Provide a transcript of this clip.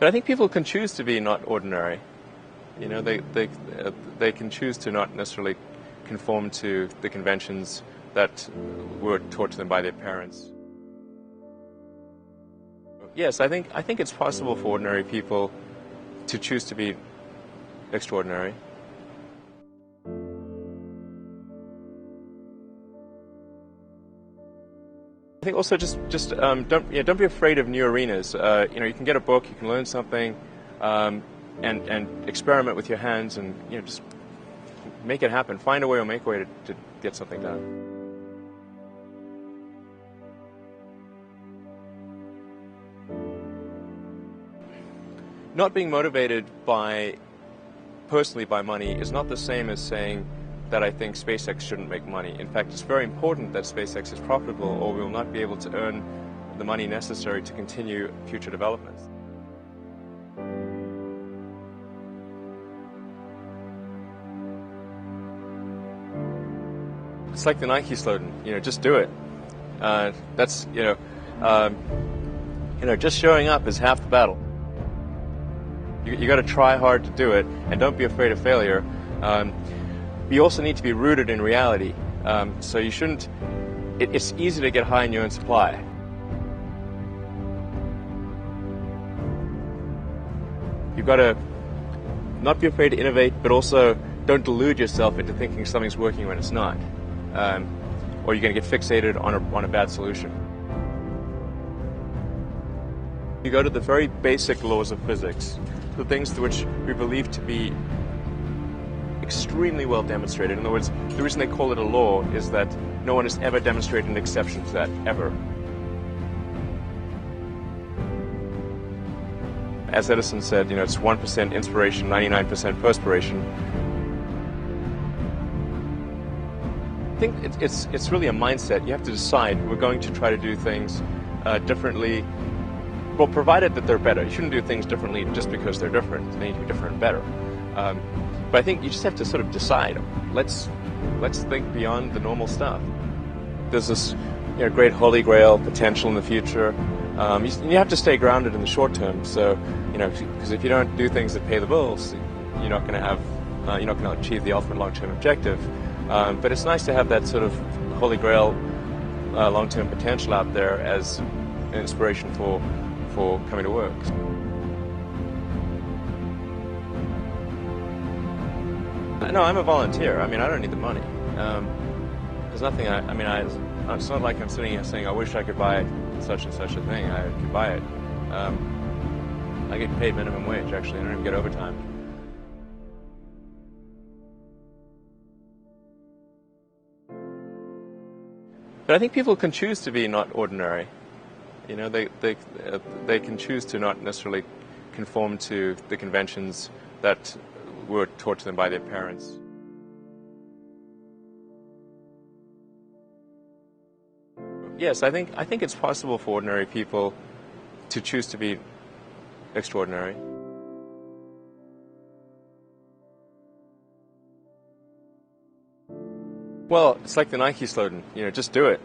But I think people can choose to be not ordinary. You know, they can choose to not necessarily conform to the conventions that were taught to them by their parents. Yes, I think it's possible for ordinary people to choose to be extraordinary. I think also just don't be afraid of new arenas. You can get a book, you can learn something, and experiment with your hands, and just make it happen. Find a way or make a way to get something done. Not being motivated personally by money is not the same as saying that I think SpaceX shouldn't make money. In fact, it's very important that SpaceX is profitable, or we will not be able to earn the money necessary to continue future developments. It's like the Nike slogan, just do it. That's just showing up is half the battle. You got to try hard to do it, and don't be afraid of failure. You also need to be rooted in reality. So you shouldn't. It's easy to get high in your own supply. You've got to not be afraid to innovate, but also don't delude yourself into thinking something's working when it's not, or you're going to get fixated on a bad solution. You go to the very basic laws of physics, the things which we believe to be extremely well demonstrated. In other words, the reason they call it a law is that no one has ever demonstrated an exception to that, ever. As Edison said, it's 1% inspiration, 99% perspiration. I think it's really a mindset. You have to decide, we're going to try to do things differently. Well, provided that they're better. You shouldn't do things differently just because they're different. They need to be different and better. But I think you just have to sort of decide. Let's think beyond the normal stuff. There's this great holy grail potential in the future. You have to stay grounded in the short term. So because if you don't do things that pay the bills, you're not going to achieve the ultimate long-term objective. But it's nice to have that sort of holy grail long-term potential out there as an inspiration for coming to work. No, I'm a volunteer. I don't need the money. There's nothing. It's not like I'm sitting here saying I wish I could buy such and such a thing. I could buy it. I get paid minimum wage. Actually, I don't even get overtime. But I think people can choose to be not ordinary. They can choose to not necessarily conform to the conventions that were taught to them by their parents. Yes, I think it's possible for ordinary people to choose to be extraordinary. Well, it's like the Nike slogan, just do it.